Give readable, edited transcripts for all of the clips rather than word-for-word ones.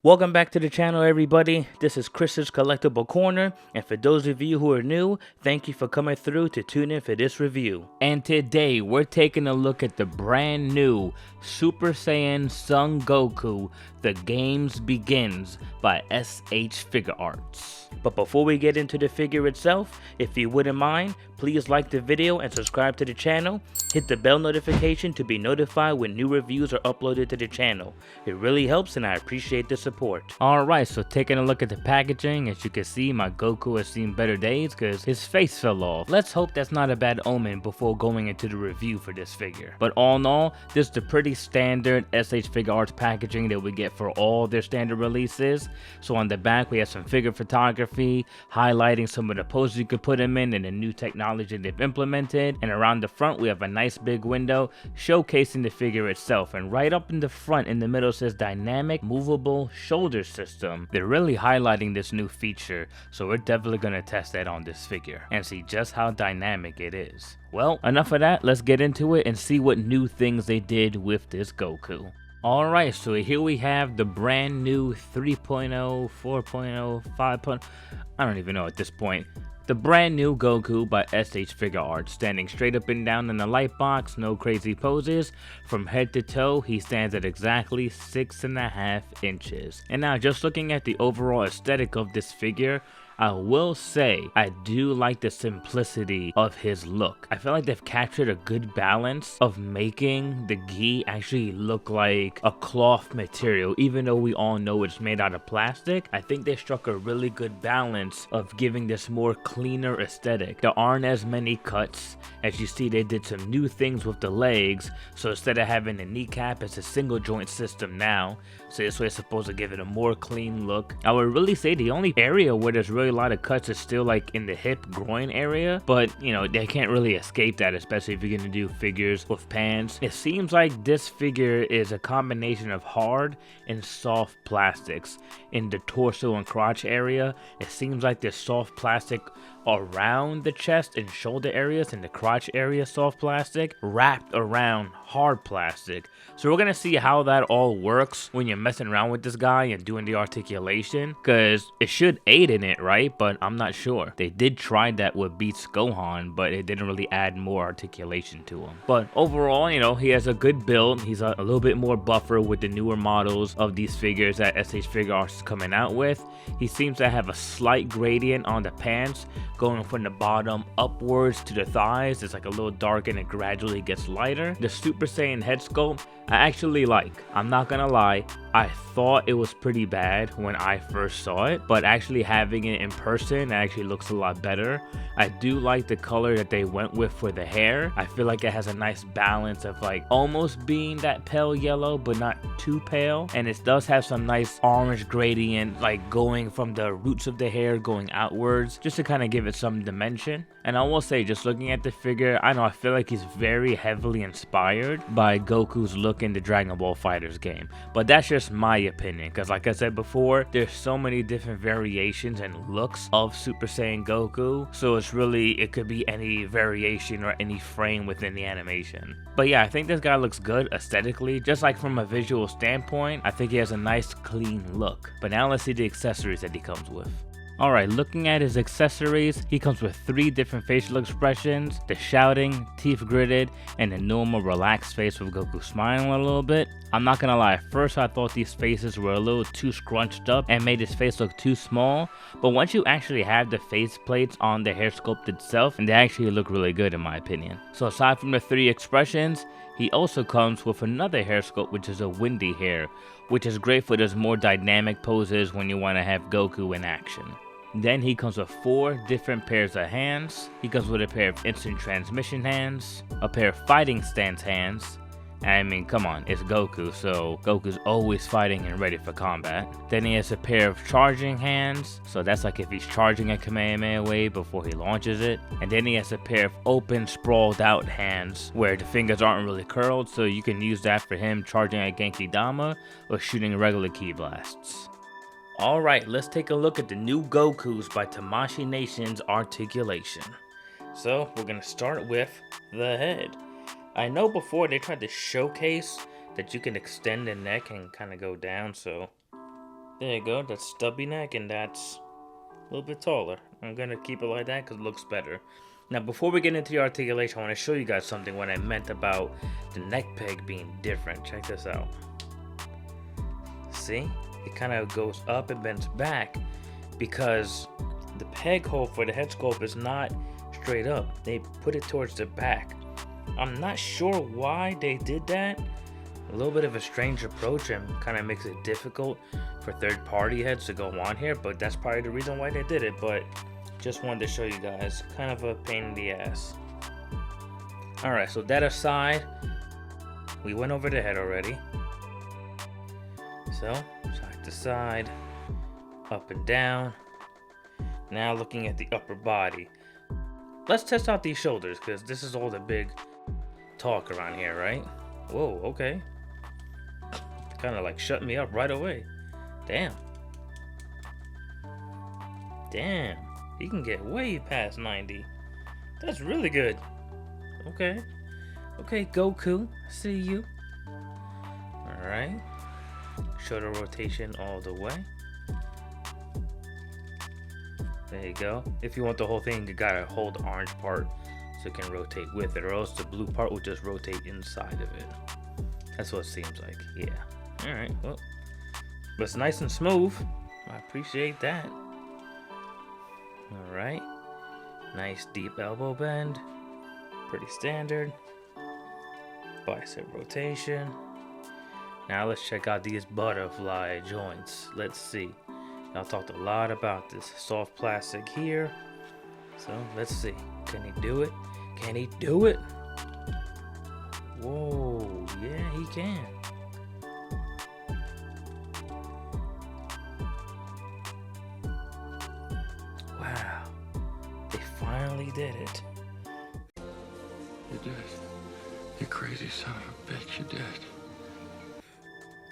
Welcome back to the channel, everybody. This is Chris's Collectible Corner, and for those of you who are new, thank you for coming through to tune in for this review. And today, we're taking a look at the brand new Super Saiyan Son Goku, The Games Begins by S.H.Figuarts. But before we get into the figure itself, if you wouldn't mind, please like the video and subscribe to the channel. Hit the bell notification to be notified when new reviews are uploaded to the channel. It really helps and I appreciate the support. Alright, so taking a look at the packaging, as you can see, my Goku has seen better days because his face fell off. Let's hope that's not a bad omen before going into the review for this figure. But all in all, this is the pretty standard S.H.Figuarts packaging that we get for all their standard releases. So on the back we have some figure photography, highlighting some of the poses you could put him in and the new technology they've implemented. And around the front we have a nice big window showcasing the figure itself, and right up in the front in the middle says dynamic movable shoulder system. They're really highlighting this new feature, so we're definitely going to test that on this figure and see just how dynamic it is. Well, enough of that, let's get into it and see what new things they did with this Goku. Alright, so here we have the brand new 3.0, 4.0, 5.0, I don't even know at this point. The brand new Goku by S.H.Figuarts, standing straight up and down in the light box, no crazy poses. From head to toe, he stands at exactly 6.5 inches. And now, just looking at the overall aesthetic of this figure, I will say I do like the simplicity of his look. I feel like they've captured a good balance of making the gi actually look like a cloth material, even though we all know it's made out of plastic. I think they struck a really good balance of giving this more cleaner aesthetic. There aren't as many cuts. As you see, they did some new things with the legs, so instead of having a kneecap, it's a single joint system now, so this way it's supposed to give it a more clean look. I would really say the only area where there's really a lot of cuts is still like in the hip groin area, but you know, they can't really escape that, especially if you're gonna do figures with pants. It seems like this figure is a combination of hard and soft plastics. In the torso and crotch area, it seems like there's soft plastic around the chest and shoulder areas, and the crotch area soft plastic wrapped around hard plastic. So we're gonna see how that all works when you're messing around with this guy and doing the articulation, because it should aid in it, right? But I'm not sure. They did try that with Beats Gohan, but it didn't really add more articulation to him. But overall, you know, he has a good build. He's a little bit more buffer with the newer models of these figures that S.H.Figuarts is coming out with. He seems to have a slight gradient on the pants, going from the bottom upwards to the thighs. It's like a little dark and it gradually gets lighter. The Super Saiyan head sculpt I actually like. I'm not gonna lie, I thought it was pretty bad when I first saw it, but actually having it in person, it actually looks a lot better. I do like the color that they went with for the hair. I feel like it has a nice balance of like almost being that pale yellow, but not too pale. And it does have some nice orange gradient, like going from the roots of the hair going outwards, just to kind of give it some dimension. And I will say, just looking at the figure, I feel like he's very heavily inspired by Goku's look in the Dragon Ball FighterZ game. But that's just my opinion, because like I said before, there's so many different variations and looks of Super Saiyan Goku, so it could be any variation or any frame within the animation. But yeah, I think this guy looks good aesthetically, just like from a visual standpoint. I think he has a nice clean look. But now let's see the accessories that he comes with. Alright, looking at his accessories, he comes with 3 different facial expressions: the shouting, teeth gritted, and a normal relaxed face with Goku smiling a little bit. I'm not gonna lie, at first I thought these faces were a little too scrunched up and made his face look too small, but once you actually have the face plates on the hair sculpt itself, and they actually look really good in my opinion. So aside from the 3 expressions, he also comes with another hair sculpt, which is a windy hair, which is great for those more dynamic poses when you want to have Goku in action. Then he comes with 4 different pairs of hands. He comes with a pair of instant transmission hands, a pair of fighting stance hands. I mean, come on, it's Goku, so Goku's always fighting and ready for combat. Then he has a pair of charging hands, so that's like if he's charging a Kamehameha wave before he launches it. And then he has a pair of open, sprawled out hands, where the fingers aren't really curled, so you can use that for him charging a Genki Dama or shooting regular ki blasts. Alright, let's take a look at the new Gokus by Tamashii Nation's Articulation. So, we're gonna start with the head. I know before they tried to showcase that you can extend the neck and kind of go down, so There you go, that's stubby neck and that's a little bit taller. I'm gonna keep it like that because it looks better. Now before we get into the articulation, I want to show you guys something what I meant about the neck peg being different. Check this out. See? It kind of goes up and bends back because the peg hole for the head sculpt is not straight up. They put it towards the back. I'm not sure why they did that. A little bit of a strange approach and kind of makes it difficult for third-party heads to go on here, but that's probably the reason why they did it. But just wanted to show you guys, kind of a pain in the ass. Alright, so that aside, we went over the head already. So, side to side, up and down. Now looking at the upper body. Let's test out these shoulders, because this is all the big talk around here, right? Whoa, okay. Kind of like shut me up right away. Damn. Damn. He can get way past 90. That's really good. Okay. Okay, Goku. See you. Alright. Shoulder rotation all the way. There you go. If you want the whole thing, you gotta hold the orange part so it can rotate with it, or else the blue part will just rotate inside of it. That's what it seems like. Yeah. Alright, well. But it's nice and smooth. I appreciate that. Alright. Nice deep elbow bend. Pretty standard. Bicep rotation. Now let's check out these butterfly joints. Let's see. I talked a lot about this soft plastic here. So let's see. Can he do it? Can he do it? Whoa, yeah, he can. Wow, they finally did it. You did it. You crazy son of a bitch, you did.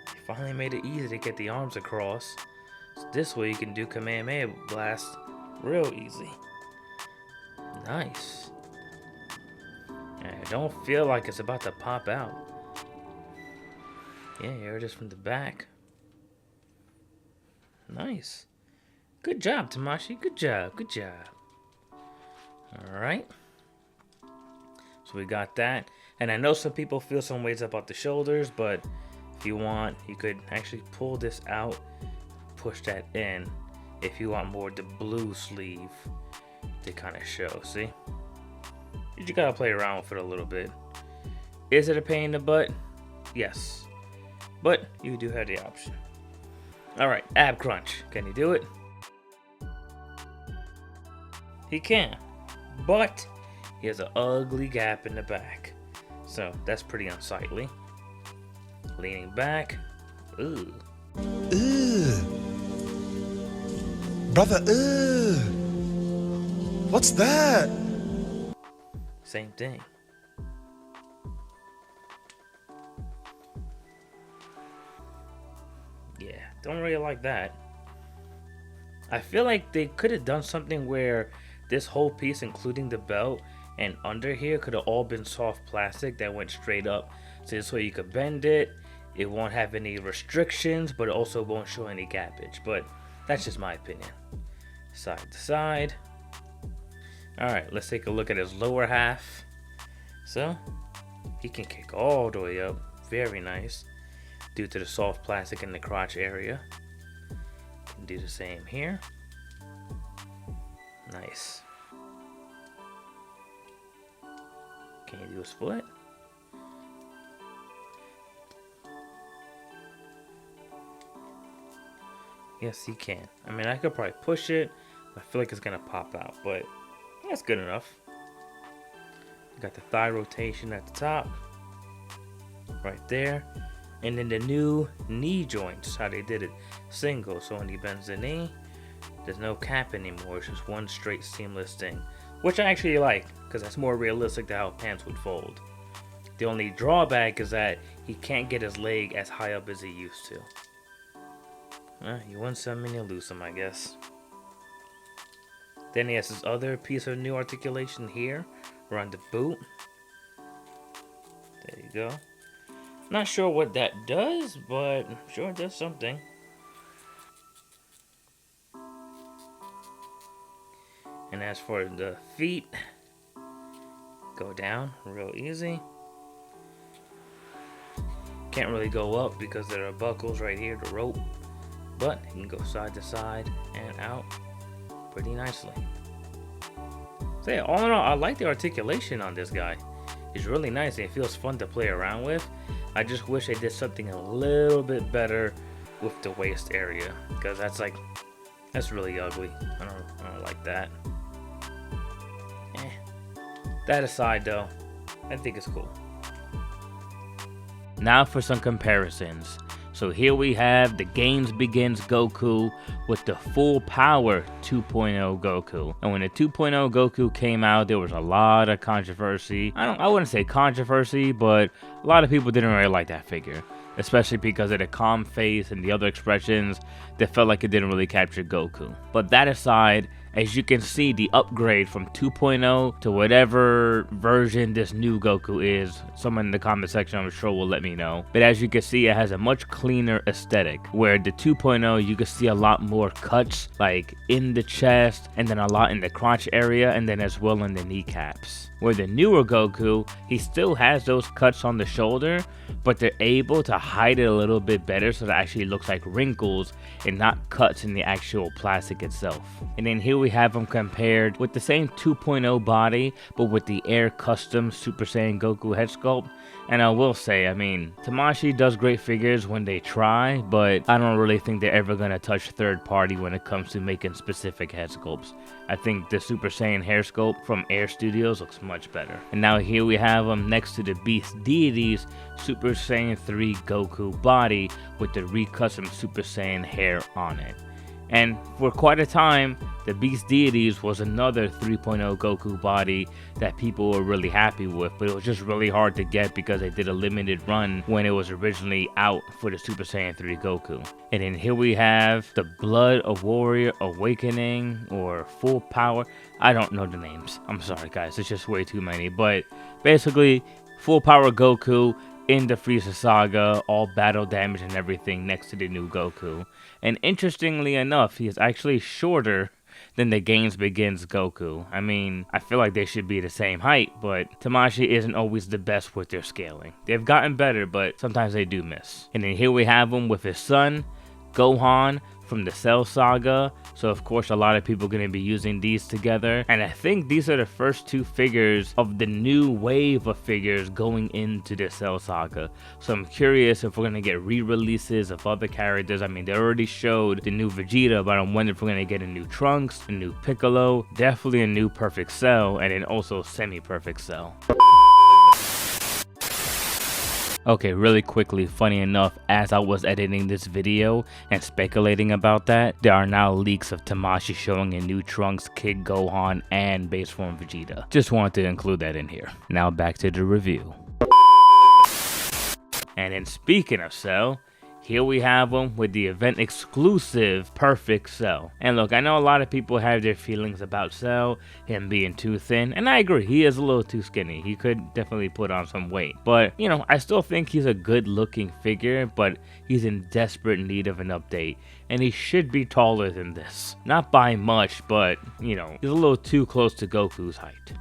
They finally made it easy to get the arms across. So this way you can do Kamehameha blast real easy. Nice. And I don't feel like it's about to pop out. Yeah, here it is from the back. Nice. Good job, Tamashi. Good job. Good job. Alright. So we got that. And I know some people feel some ways about the shoulders, but if you want, you could actually pull this out, push that in, if you want more the blue sleeve to kind of show. See? You just gotta play around with it a little bit. Is it a pain in the butt? Yes. But you do have the option. Alright, ab crunch. Can he do it? He can. But he has an ugly gap in the back. So that's pretty unsightly. Leaning back. Ooh. Ugh. Brother, ugh. What's that? Same thing. Yeah, don't really like that. I feel like they could have done something where this whole piece, including the belt and under here, could have all been soft plastic that went straight up. So this way you could bend it. It won't have any restrictions, but it also won't show any gappage. But that's just my opinion. Side to side. Alright, let's take a look at his lower half. So, he can kick all the way up. Very nice. Due to the soft plastic in the crotch area. Can do the same here. Nice. Can you do a split? Yes, he can. I mean, I could probably push it. I feel like it's gonna pop out, but that's good enough. Got the thigh rotation at the top, right there, and then the new knee joints. How they did it, single. So when he bends the knee, there's no cap anymore. It's just one straight seamless thing, which I actually like because that's more realistic to how pants would fold. The only drawback is that he can't get his leg as high up as he used to. You win some and you lose some, I guess. Then he has this other piece of new articulation here around the boot. There you go. Not sure what that does, but I'm sure it does something. And as for the feet, go down real easy. Can't really go up because there are buckles right here to rope, but you can go side to side and out pretty nicely. So yeah, all in all, I like the articulation on this guy. It's really nice and it feels fun to play around with. I just wish they did something a little bit better with the waist area, because that's really ugly. I don't like that. That aside though, I think it's cool. Now for some comparisons. So here we have the Games Begins Goku with the full power 2.0 Goku. And when the 2.0 Goku came out, there was a lot of controversy. I wouldn't say controversy, but a lot of people didn't really like that figure, especially because of the calm face and the other expressions that felt like it didn't really capture Goku. But that aside, as you can see, the upgrade from 2.0 to whatever version this new Goku is, someone in the comment section I'm sure will let me know. But as you can see, it has a much cleaner aesthetic, where the 2.0 you can see a lot more cuts like in the chest, and then a lot in the crotch area, and then as well in the kneecaps. Where the newer Goku, he still has those cuts on the shoulder, but they're able to hide it a little bit better so that it actually looks like wrinkles and not cuts in the actual plastic itself. And then here we have him compared with the same 2.0 body, but with the Air Custom Super Saiyan Goku head sculpt. And I will say, I mean, Tamashii does great figures when they try, but I don't really think they're ever going to touch third party when it comes to making specific head sculpts. I think the Super Saiyan hair sculpt from Air Studios looks much better. And now here we have him next to the Beast Deities Super Saiyan 3 Goku body with the recustom Super Saiyan hair on it. And for quite a time, the Beast Deities was another 3.0 Goku body that people were really happy with, but it was just really hard to get because they did a limited run when it was originally out for the Super Saiyan 3 Goku. And then here we have the Blood of Warrior Awakening or Full Power. I don't know the names. I'm sorry guys, it's just way too many. But basically, Full Power Goku in the Frieza Saga, all battle damage and everything next to the new Goku. And interestingly enough, he is actually shorter than the Games Begins Goku. I mean, I feel like they should be the same height, but Tamashii isn't always the best with their scaling. They've gotten better, but sometimes they do miss. And then here we have him with his son, Gohan, from the Cell Saga. So of course a lot of people are going to be using these together, and I think these are the first two figures of the new wave of figures going into the Cell Saga. So I'm curious if we're going to get re-releases of other characters. I mean, they already showed the new Vegeta, but I'm wondering if we're going to get a new Trunks, a new Piccolo, definitely a new Perfect Cell, and then also semi-perfect Cell. Okay, really quickly, funny enough, as I was editing this video and speculating about that, there are now leaks of Tamashii showing a new Trunks, Kid Gohan, and base form Vegeta. Just wanted to include that in here. Now back to the review. And then speaking of Cell, here we have him with the event exclusive Perfect Cell. And look, I know a lot of people have their feelings about Cell, him being too thin, and I agree, he is a little too skinny. He could definitely put on some weight. But, you know, I still think he's a good looking figure, but he's in desperate need of an update. And he should be taller than this. Not by much, but, you know, he's a little too close to Goku's height.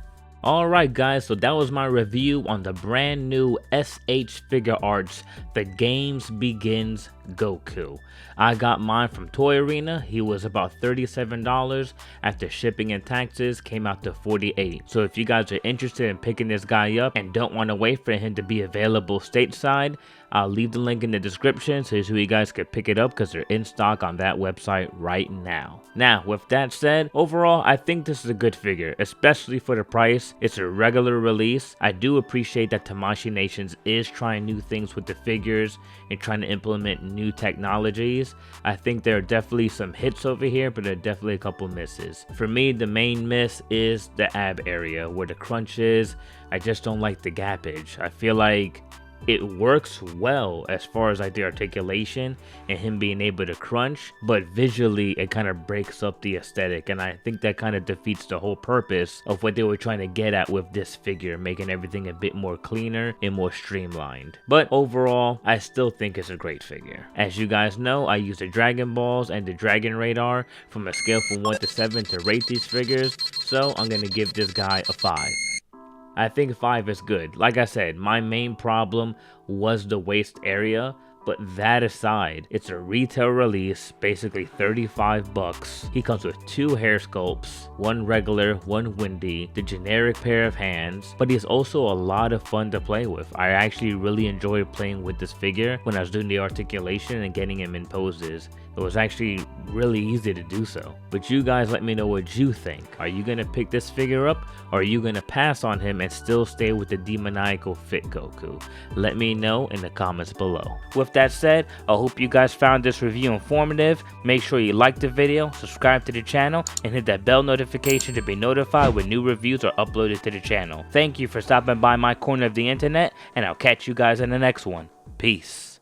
Alright guys, so that was my review on the brand new S.H.Figuarts The Games Begins Goku. I got mine from Toy Arena. He was about $37. After shipping and taxes, came out to $48. So if you guys are interested in picking this guy up and don't want to wait for him to be available stateside, I'll leave the link in the description so you guys can pick it up because they're in stock on that website right now. Now, with that said, overall, I think this is a good figure, especially for the price. It's a regular release. I do appreciate that Tamashii Nations is trying new things with the figures and trying to implement new technologies. I think there are definitely some hits over here, but there are definitely a couple misses. For me, the main miss is the ab area where the crunch is. I just don't like the gappage. I feel like it works well as far as like the articulation and him being able to crunch, but visually it kind of breaks up the aesthetic, and I think that kind of defeats the whole purpose of what they were trying to get at with this figure, making everything a bit more cleaner and more streamlined. But overall, I still think it's a great figure. As you guys know, I use the Dragon Balls and the Dragon Radar from a scale from 1 to 7 to rate these figures, so I'm gonna give this guy a 5. I think 5 is good. Like I said, my main problem was the waist area, but that aside, it's a retail release, basically 35 bucks. He comes with 2 hair sculpts, 1 regular, 1 windy, the generic pair of hands, but he's also a lot of fun to play with. I actually really enjoyed playing with this figure when I was doing the articulation and getting him in poses. It was actually really easy to do so. But you guys let me know what you think. Are you gonna pick this figure up, or are you gonna pass on him and still stay with the demoniacal fit Goku? Let me know in the comments below. With that said, I hope you guys found this review informative. Make sure you like the video, subscribe to the channel, and hit that bell notification to be notified when new reviews are uploaded to the channel. Thank you for stopping by my corner of the internet, and I'll catch you guys in the next one. Peace.